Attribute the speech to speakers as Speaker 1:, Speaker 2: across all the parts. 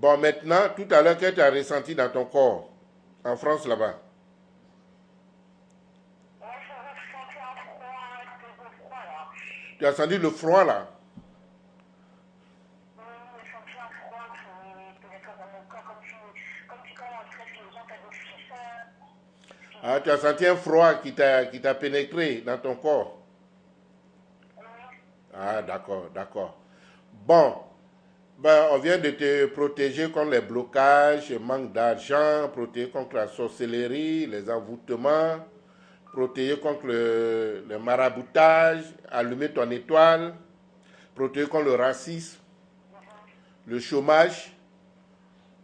Speaker 1: Bon, maintenant, tout à l'heure, qu'est-ce que tu as ressenti dans ton corps, en France, là-bas? Tu as senti le froid, là? Ah, tu as senti un froid qui t'a pénétré dans ton corps? Ah, d'accord, d'accord. Bon, ben, on vient de te protéger contre les blocages, le manque d'argent, protéger contre la sorcellerie, les envoûtements, protéger contre le maraboutage, allumer ton étoile, protéger contre le racisme, le chômage.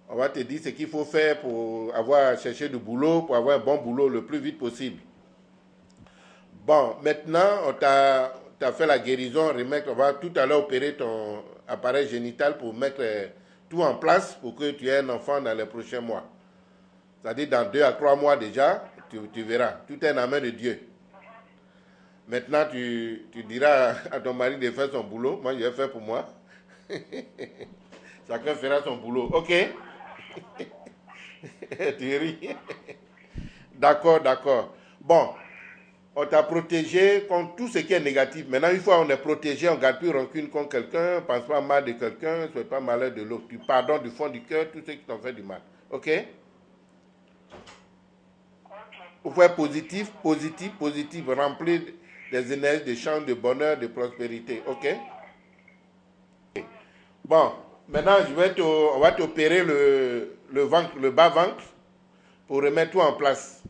Speaker 1: On va te dire ce qu'il faut faire pour avoir cherché du boulot, pour avoir un bon boulot le plus vite possible. Bon, maintenant, t'as fait la guérison, remettre, on va tout à l'heure opérer ton appareil génital pour mettre tout en place pour que tu aies un enfant dans les prochains mois. C'est-à-dire dans 2 à 3 mois déjà, tu verras. Tout est en la main de Dieu. Maintenant, tu diras à ton mari de faire son boulot. Moi, je vais faire pour moi. Chacun fera son boulot. OK? Tu ris. D'accord, d'accord. Bon, on t'a protégé contre tout ce qui est négatif. Maintenant, une fois on est protégé, on ne garde plus rancune contre quelqu'un, ne pense pas mal de quelqu'un, ne souhaite pas malheur de l'autre. Tu pardonnes du fond du cœur tous ceux qui t'ont fait du mal. OK? Vous faites positif, positif, positif, remplir des énergies, des champs de bonheur, de prospérité. OK? Bon, maintenant, on va t'opérer le ventre, le bas-ventre pour remettre tout en place.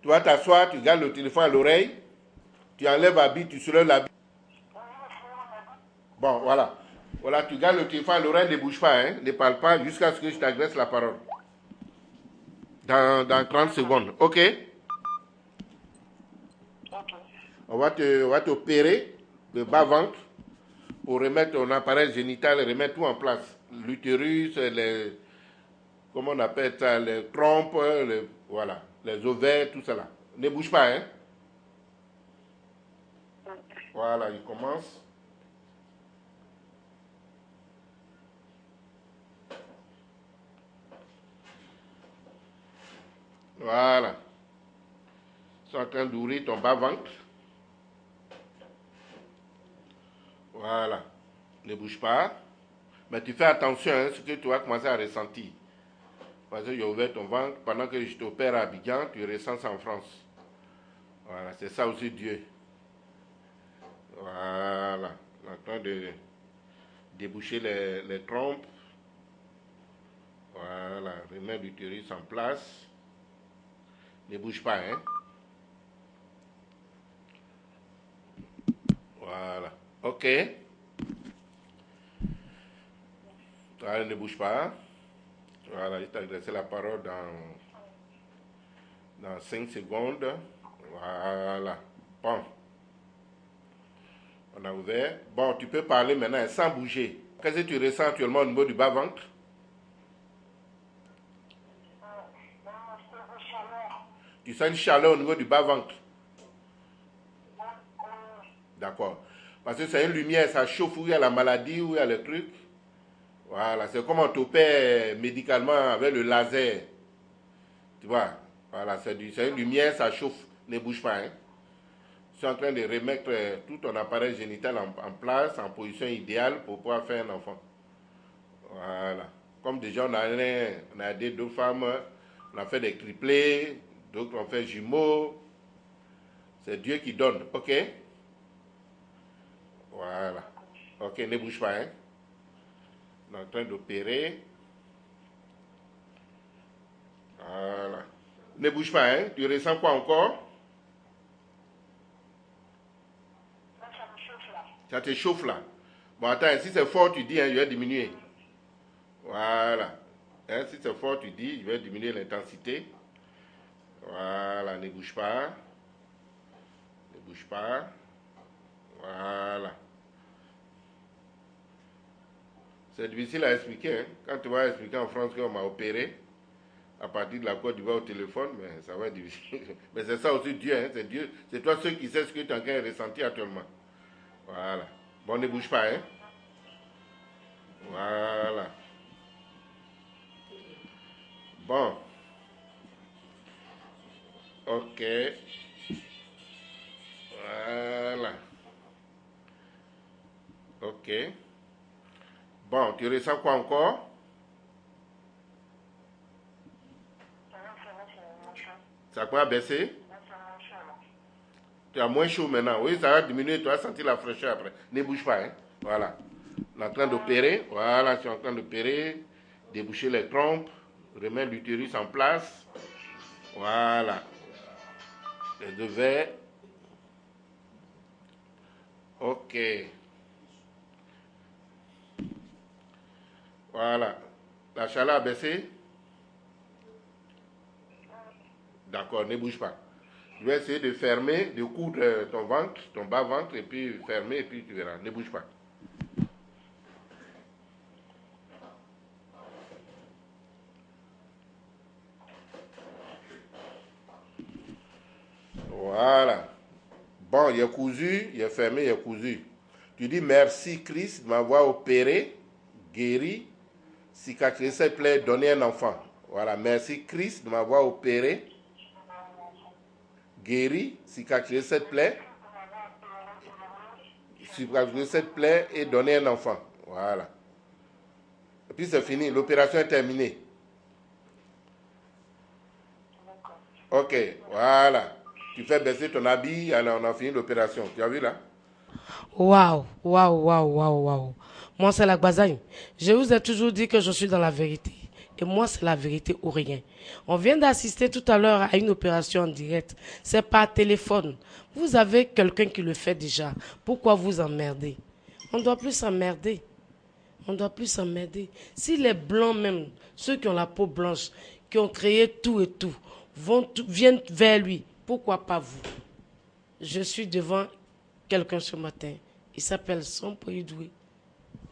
Speaker 1: Tu vas t'asseoir, tu gardes le téléphone à l'oreille, tu enlèves l'habit, tu soulèves l'habit. Bon, voilà. Voilà, tu gardes le téléphone à l'oreille, ne bouge pas, hein, ne parle pas jusqu'à ce que je t'agresse la parole. Dans 30 secondes, ok? On va t'opérer le bas-ventre pour remettre ton appareil génital et remettre tout en place. L'utérus, comment on appelle ça, les trompes, voilà, les ovaires, tout ça là. Ne bouge pas, hein? Voilà, il commence. Voilà. Ils sont en train d'ouvrir ton bas-ventre. Voilà. Ne bouge pas. Mais tu fais attention à ce que tu vas commencer à ressentir. Parce que j'ai ouvert ton ventre. Pendant que je t'opère à Abidjan, tu ressens ça en France. Voilà, c'est ça aussi Dieu. Voilà. En train de déboucher les trompes. Voilà. Remettre l'utérus en place. Ne bouge pas, hein. Voilà. Ok. Voilà, ne bouge pas. Voilà, je t'ai adressé la parole dans 5 secondes. Voilà. Bon. On a ouvert. Bon, tu peux parler maintenant sans bouger. Qu'est-ce que tu ressens actuellement au niveau du bas-ventre? Tu sens une chaleur au niveau du bas-ventre? D'accord. Parce que c'est une lumière, ça chauffe où il y a la maladie, où il y a le truc. Voilà, c'est comme on t'opère médicalement avec le laser. Tu vois? Voilà, c'est une lumière, ça chauffe. Ne bouge pas, hein. Je suis en train de remettre tout ton appareil génital en place, en position idéale pour pouvoir faire un enfant. Voilà. Comme déjà on a aidé 2 femmes, on a fait des triplés, d'autres ont fait jumeaux. C'est Dieu qui donne, ok? Voilà. Ok, ne bouge pas, hein? On est en train d'opérer. Voilà. Ne bouge pas, hein? Tu ressens quoi encore? Ça te chauffe là. Bon, attends, si c'est fort, tu dis, hein, je vais diminuer. Voilà. Hein, si c'est fort, tu dis, je vais diminuer l'intensité. Voilà, ne bouge pas. Ne bouge pas. Voilà. C'est difficile à expliquer, hein. Quand tu vas expliquer en France qu'on m'a opéré, à partir de la Côte d'Ivoire au téléphone, mais ça va être difficile. Mais c'est ça aussi Dieu, hein, c'est Dieu. C'est toi ceux qui sais ce que tu es en train de ressentir actuellement. Voilà. Bon, ne bouge pas, hein. Voilà. Bon. Ok. Voilà. Ok. Bon, tu ressens quoi encore? Ça a quoi baissé? Tu as moins chaud maintenant. Oui, ça va diminuer. Tu vas sentir la fraîcheur après. Ne bouge pas. Hein. Voilà. On est en train d'opérer. Voilà, je suis en train d'opérer. Déboucher les trompes. Remettre l'utérus en place. Voilà. Les deux verres. Ok. Voilà. La chaleur a baissé? D'accord, ne bouge pas. Je vais essayer de fermer, de coudre ton ventre, ton bas-ventre, et puis fermer, et puis tu verras. Ne bouge pas. Voilà. Bon, il est cousu, il est fermé, il est cousu. Tu dis merci Christ de m'avoir opéré, guéri, cicatrisé cette plaie, donné un enfant. Voilà, merci Christ de m'avoir opéré, guéri, cicatrisé cette plaie, cicatrisé cette plaie et donné un enfant. Voilà. Et puis c'est fini, l'opération est terminée. Ok, voilà. Tu fais baisser ton habit, alors on a fini l'opération. Tu as vu là?
Speaker 2: Waouh, waouh, waouh, waouh, waouh. Moi, c'est la Gbazagne. Je vous ai toujours dit que je suis dans la vérité. Et moi, c'est la vérité ou rien. On vient d'assister tout à l'heure à une opération en direct. C'est par téléphone. Vous avez quelqu'un qui le fait déjà. Pourquoi vous emmerdez? On ne doit plus s'emmerder. On ne doit plus s'emmerder. Si les blancs même, ceux qui ont la peau blanche, qui ont créé tout et tout, viennent vers lui, pourquoi pas vous? Je suis devant quelqu'un ce matin. Il s'appelle Sompoïdoui.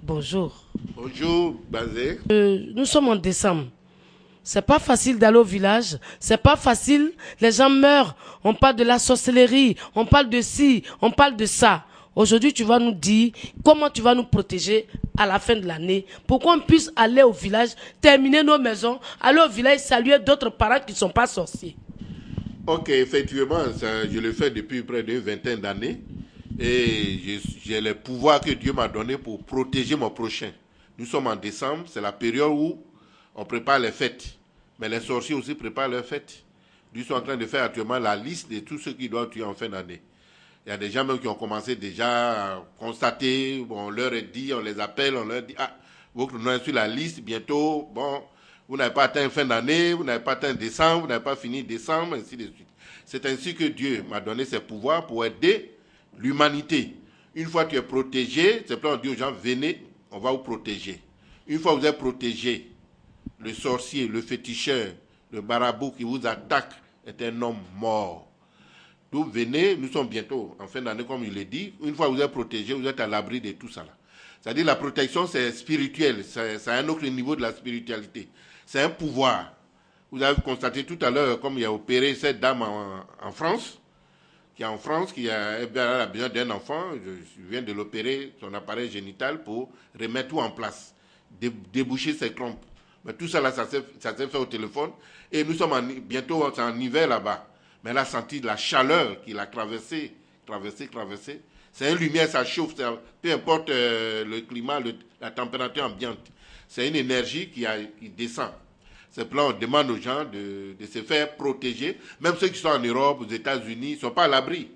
Speaker 2: Bonjour.
Speaker 1: Bonjour, Bazé.
Speaker 2: Nous sommes en décembre. C'est pas facile d'aller au village. C'est pas facile. Les gens meurent. On parle de la sorcellerie. On parle de ci. On parle de ça. Aujourd'hui, tu vas nous dire comment tu vas nous protéger à la fin de l'année pour qu'on puisse aller au village, terminer nos maisons, aller au village saluer d'autres parents qui ne sont pas sorciers.
Speaker 1: Ok, effectivement, ça, je le fais depuis près d'une vingtaine d'années. Et j'ai le pouvoir que Dieu m'a donné pour protéger mon prochain. Nous sommes en décembre, c'est la période où on prépare les fêtes. Mais les sorciers aussi préparent leurs fêtes. Nous sommes en train de faire actuellement la liste de tous ceux qui doivent tuer en fin d'année. Il y a des gens même qui ont commencé déjà à constater, bon, on leur est dit, on les appelle, on leur dit, ah, votre nom est sur la liste, bientôt, bon, vous n'avez pas atteint fin d'année, vous n'avez pas atteint décembre, vous n'avez pas fini décembre, ainsi de suite. C'est ainsi que Dieu m'a donné ses pouvoirs pour aider l'humanité. Une fois que tu es protégé, c'est pourquoi on dit aux gens, venez, on va vous protéger. Une fois que vous êtes protégé, le sorcier, le féticheur, le marabout qui vous attaque est un homme mort. Donc venez, nous sommes bientôt en fin d'année, comme il l'a dit. Une fois que vous êtes protégé, vous êtes à l'abri de tout ça. C'est-à-dire la protection, c'est spirituel. C'est un autre niveau de la spiritualité. C'est un pouvoir. Vous avez constaté tout à l'heure, comme il a opéré cette dame en France, qui a besoin d'un enfant. Je viens de l'opérer, son appareil génital, pour remettre tout en place, déboucher ses trompes. Mais tout ça, là, ça s'est fait au téléphone. Et nous sommes bientôt en hiver là-bas. Mais elle a senti la chaleur qu'il a traversée. C'est une lumière, ça chauffe, peu importe le climat, la température ambiante. C'est une énergie qui descend. C'est pour on demande aux gens de se faire protéger. Même ceux qui sont en Europe, aux États-Unis, ils ne sont pas à l'abri.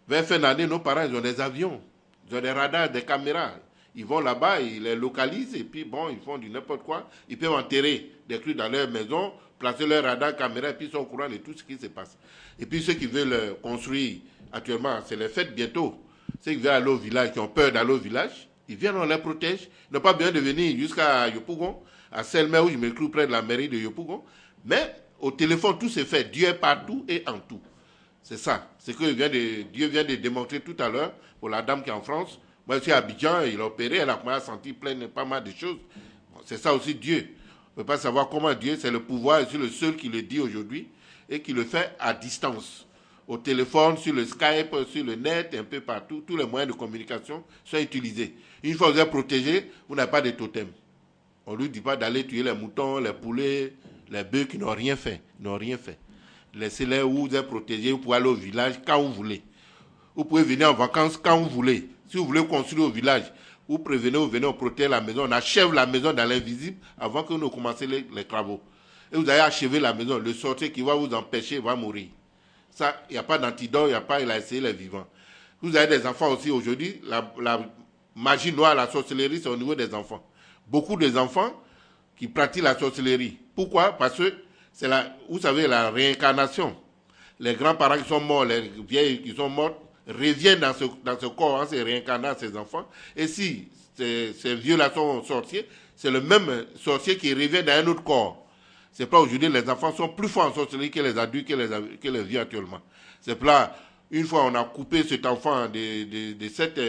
Speaker 1: Vers fin d'année, nos parents, ils ont des avions, ils ont des radars, des caméras. Ils vont là-bas, ils les localisent et puis bon, ils font du n'importe quoi. Ils peuvent enterrer des trucs dans leur maison, placer leur radar, caméra et puis ils sont au courant de tout ce qui se passe. Et puis ceux qui veulent construire actuellement, c'est les fêtes bientôt. Ceux qui veulent aller au village, qui ont peur d'aller au village, ils viennent, on les protège. Ils n'ont pas besoin de venir jusqu'à Yopougon, à Selmer où je me trouve près de la mairie de Yopougon. Mais au téléphone, tout se fait. Dieu est partout et en tout. C'est ça. C'est que Dieu vient de démontrer tout à l'heure pour la dame qui est en France. Moi, je suis à Abidjan, il a opéré, elle a senti pas mal de choses. Bon, c'est ça aussi Dieu. On ne peut pas savoir comment Dieu, c'est le pouvoir, c'est le seul qui le dit aujourd'hui et qui le fait à distance. Au téléphone, sur le Skype, sur le net, un peu partout, tous les moyens de communication sont utilisés. Une fois que vous êtes protégé, vous n'avez pas de totem. On ne lui dit pas d'aller tuer les moutons, les poulets, Les bœufs qui n'ont rien fait, Laissez-les où vous êtes protégés, vous pouvez aller au village quand vous voulez. Vous pouvez venir en vacances quand vous voulez. Si vous voulez construire au village, vous prévenez, vous venez, on protège la maison, on achève la maison dans l'invisible avant que nous commencions les travaux. Et vous allez achever la maison, le sorcier qui va vous empêcher va mourir. Ça, il n'y a pas d'antidote, il a essayé les vivants. Vous avez des enfants aussi aujourd'hui, la magie noire, la sorcellerie, c'est au niveau des enfants. Beaucoup des enfants qui pratiquent la sorcellerie. Pourquoi? Parce que c'est vous savez, la réincarnation. Les grands-parents qui sont morts, les vieilles qui sont mortes, reviennent dans ce corps en se réincarnant ces enfants. Et si ces vieux-là sont sorciers, c'est le même sorcier qui revient dans un autre corps. C'est pas aujourd'hui, les enfants sont plus forts en sorcellerie que les adultes, que les vieux actuellement. C'est pour là, une fois on a coupé cet enfant de cette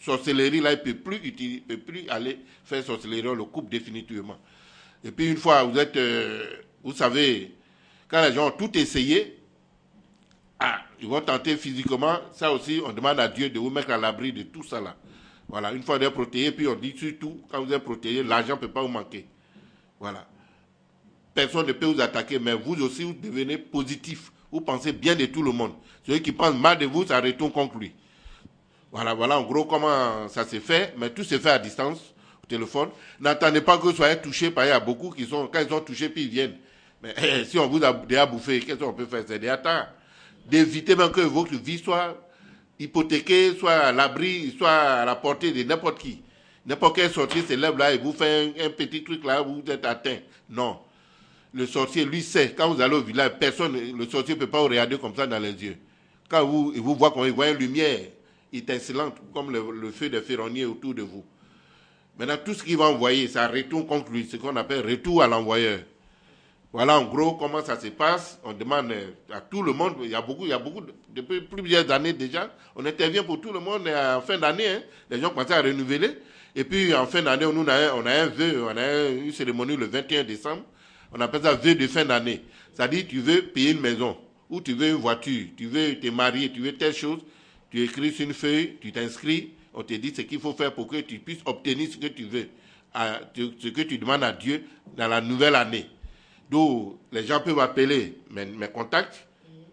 Speaker 1: sorcellerie-là, il ne peut plus aller faire sorcellerie, on le coupe définitivement. Et puis une fois, vous savez, quand les gens ont tout essayé, ils vont tenter physiquement, ça aussi, on demande à Dieu de vous mettre à l'abri de tout ça là. Voilà, une fois vous êtes protégé, puis on dit surtout, quand vous êtes protégé, l'argent ne peut pas vous manquer. Voilà. Personne ne peut vous attaquer, mais vous aussi, vous devenez positif. Vous pensez bien de tout le monde. Celui qui pense mal de vous, ça retourne contre lui. Voilà en gros comment ça s'est fait, mais tout se fait à distance, au téléphone. N'attendez pas que vous soyez touché, parce qu'il y a beaucoup qui sont, quand ils sont touchés, puis ils viennent. Mais si on vous a déjà bouffé, qu'est-ce qu'on peut faire? C'est déjà tard. D'éviter même que votre vie soit hypothéquée, soit à l'abri, soit à la portée de n'importe qui. N'importe quel sorcier se lève là et vous fait un petit truc là où vous êtes atteint. Non. Le sorcier, lui, sait. Quand vous allez au village, le sorcier ne peut pas vous regarder comme ça dans les yeux. Quand il vous voit, il voit une lumière étincelante, comme le feu des ferronniers autour de vous. Maintenant, tout ce qu'il va envoyer, ça retourne contre lui, ce qu'on appelle retour à l'envoyeur. Voilà en gros comment ça se passe. On demande à tout le monde, il y a beaucoup, depuis plusieurs années déjà, on intervient pour tout le monde en fin d'année. Hein, les gens commencent à renouveler. Et puis en fin d'année, on a un vœu, on a une cérémonie le 21 décembre. On appelle ça vœu de fin d'année. C'est-à-dire tu veux payer une maison, ou tu veux une voiture, tu veux te marier, tu veux telle chose, tu écris sur une feuille, tu t'inscris, on te dit ce qu'il faut faire pour que tu puisses obtenir ce que tu veux, ce que tu demandes à Dieu dans la nouvelle année. D'où les gens peuvent appeler mes contacts,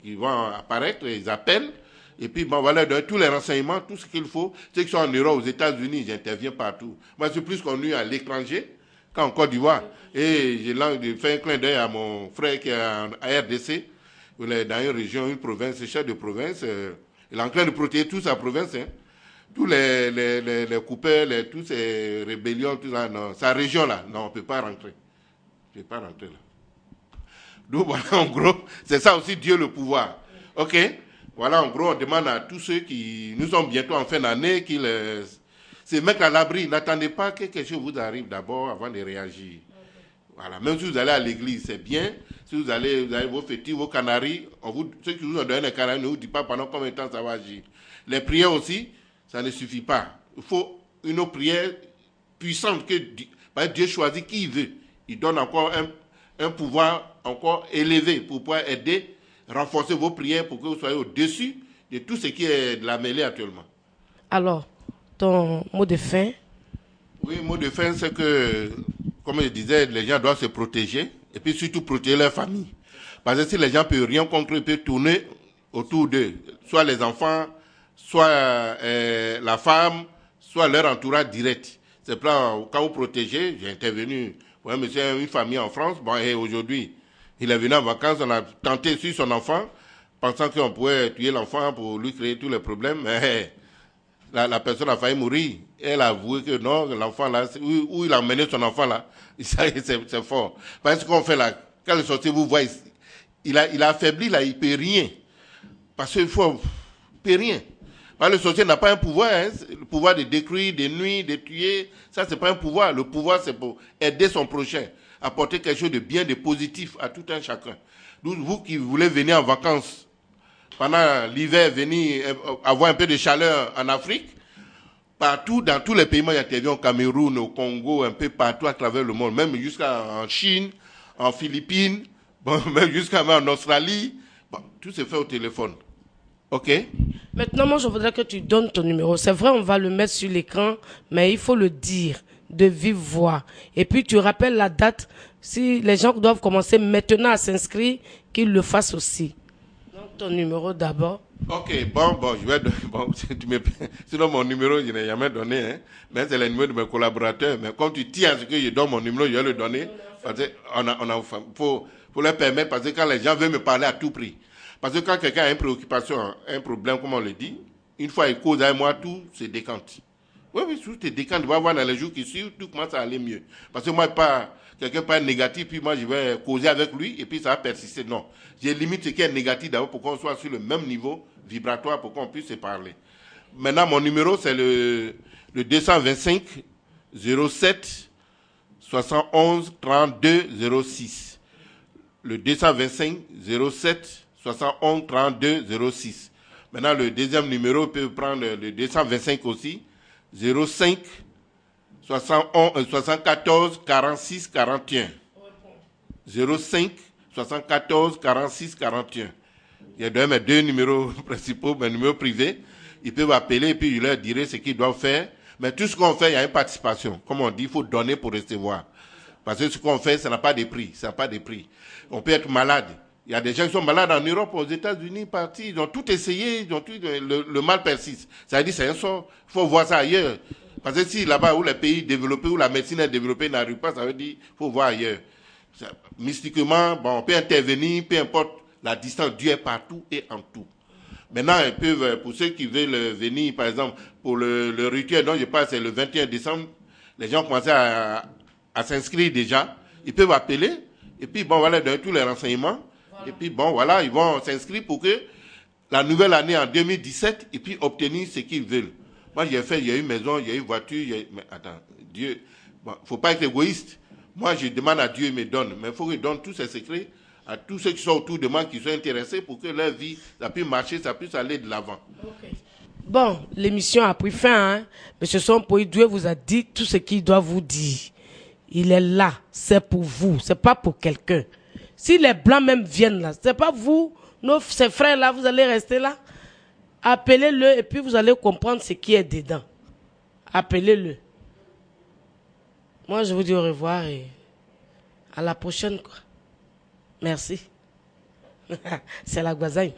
Speaker 1: qui vont apparaître, ils appellent, et puis bon, voilà, donner tous les renseignements, tout ce qu'il faut. Ceux qui sont en Europe, aux États-Unis, j'interviens partout. Moi, c'est plus connu à l'étranger qu'en Côte d'Ivoire. Et j'ai fait un clin d'œil à mon frère qui est en RDC, il est dans une région, une province, chef de province. Il est en train de protéger toute sa province. Hein. Tous les coupeurs, toutes ces rébellions, tout ça, non, sa région là, non, on ne peut pas rentrer. Je ne peux pas rentrer là. Donc voilà, en gros, c'est ça aussi Dieu le pouvoir. Ok? Voilà, en gros, on demande à tous ceux qui nous sommes bientôt en fin d'année qu'ils se mettent à l'abri. N'attendez pas que quelque chose vous arrive d'abord avant de réagir. Voilà, même si vous allez à l'église, c'est bien. Si vous avez vos fétis, vos canaries, ceux qui vous ont donné les canaries ne vous disent pas pendant combien de temps ça va agir. Les prières aussi, ça ne suffit pas. Il faut une prière puissante que Dieu choisit qui il veut. Il donne encore un pouvoir encore élevé pour pouvoir aider, renforcer vos prières pour que vous soyez au-dessus de tout ce qui est de la mêlée actuellement.
Speaker 2: Alors, ton mot de fin?
Speaker 1: Oui, mot de fin, c'est que, comme je disais, les gens doivent se protéger et puis surtout protéger leur famille. Parce que si les gens ne peuvent rien contre eux, ils peuvent tourner autour d'eux, soit les enfants, soit la femme, soit leur entourage direct. C'est pour quand vous protégez, j'ai intervenu pour un monsieur, une famille en France, bon, et aujourd'hui, il est venu en vacances, on a tenté sur son enfant, pensant qu'on pouvait tuer l'enfant pour lui créer tous les problèmes, mais la personne a failli mourir. Elle a avoué que non, l'enfant là, où il a emmené son enfant là, c'est fort. Parce qu'on fait là, quand le sorcier vous voit, il a affaibli là, il ne peut rien. Parce qu'il faut, il peut rien. Parce que le sorcier n'a pas un pouvoir, hein, le pouvoir de détruire, de nuire, de tuer, ça c'est pas un pouvoir. Le pouvoir c'est pour aider son prochain, apporter quelque chose de bien, de positif à tout un chacun. Donc vous qui voulez venir en vacances, pendant l'hiver, venir avoir un peu de chaleur en Afrique, partout, dans tous les pays, moi j'interviens au Cameroun, au Congo, un peu partout à travers le monde, même jusqu'en Chine, en Philippines, bon, même en Australie, bon, tout se fait au téléphone. Ok?
Speaker 2: Maintenant, moi, je voudrais que tu donnes ton numéro. C'est vrai, on va le mettre sur l'écran, mais il faut le dire. de vive voix. Et puis tu rappelles la date. Si les gens doivent commencer maintenant à s'inscrire, qu'ils le fassent aussi. Donc ton numéro d'abord.
Speaker 1: Ok, bon, je vais donner, sinon mon numéro, je n'ai jamais donné, hein, mais c'est le numéro de mes collaborateurs. Mais comme tu tiens à ce que je donne mon numéro, je vais le donner, parce faut leur permettre, parce que quand les gens veulent me parler à tout prix, parce que quand quelqu'un a une préoccupation, un problème, comme on le dit, une fois il cause avec moi, tout se décante. Oui, tout se décante, tu vas voir dans les jours qui suivent, tout commence à aller mieux. Parce que moi, quelqu'un parle négatif, puis moi je vais causer avec lui, et puis ça va persister. Non, j'ai limite ce qui est négatif d'abord pour qu'on soit sur le même niveau vibratoire, pour qu'on puisse se parler. Maintenant, mon numéro, c'est le 225 07 71 32 06. Le 225 07 71 32 06. Maintenant, le deuxième numéro peut prendre le 225 aussi, 05 74 46 41. 05 74 46 41. Il y a mes deux numéros principaux, mes numéros privés. Ils peuvent appeler et puis je leur dirai ce qu'ils doivent faire. Mais tout ce qu'on fait, il y a une participation. Comme on dit, il faut donner pour recevoir. Parce que ce qu'on fait, ça n'a pas de prix. Ça n'a pas de prix. On peut être malade. Il y a des gens qui sont malades en Europe, aux États-Unis, partis. Ils ont tout essayé, le mal persiste. Ça veut dire c'est un sort. Il faut voir ça ailleurs. Parce que si là-bas où les pays développés, où la médecine est développée n'arrive pas, ça veut dire qu'il faut voir ailleurs. Ça, mystiquement, bon, on peut intervenir, peu importe la distance, Dieu est partout et en tout. Maintenant, ils peuvent, pour ceux qui veulent venir, par exemple, pour le rituel dont je parle, c'est le 21 décembre, les gens commencent à s'inscrire déjà. Ils peuvent appeler, et puis bon, voilà, donner tous les renseignements. Voilà. Et puis bon, voilà, ils vont s'inscrire pour que la nouvelle année en 2017, et puis obtenir ce qu'ils veulent. Moi, j'ai fait, il y a une maison, il y a une voiture, mais attends, Dieu, bon, faut pas être égoïste. Moi, je demande à Dieu, il me donne, mais il faut qu'il donne tous ses secrets à tous ceux qui sont autour de moi, qui sont intéressés pour que leur vie, ça puisse marcher, ça puisse aller de l'avant.
Speaker 2: Okay. Bon, l'émission a pris fin, hein. Monsieur Sompoy, Dieu vous a dit tout ce qu'il doit vous dire. Il est là, c'est pour vous, c'est pas pour quelqu'un. Si les blancs même viennent là, c'est pas vous, ces frères là, vous allez rester là. Appelez-le et puis vous allez comprendre ce qui est dedans. Appelez-le. Moi, je vous dis au revoir et à la prochaine, quoi. Merci. C'est la Gbazagne.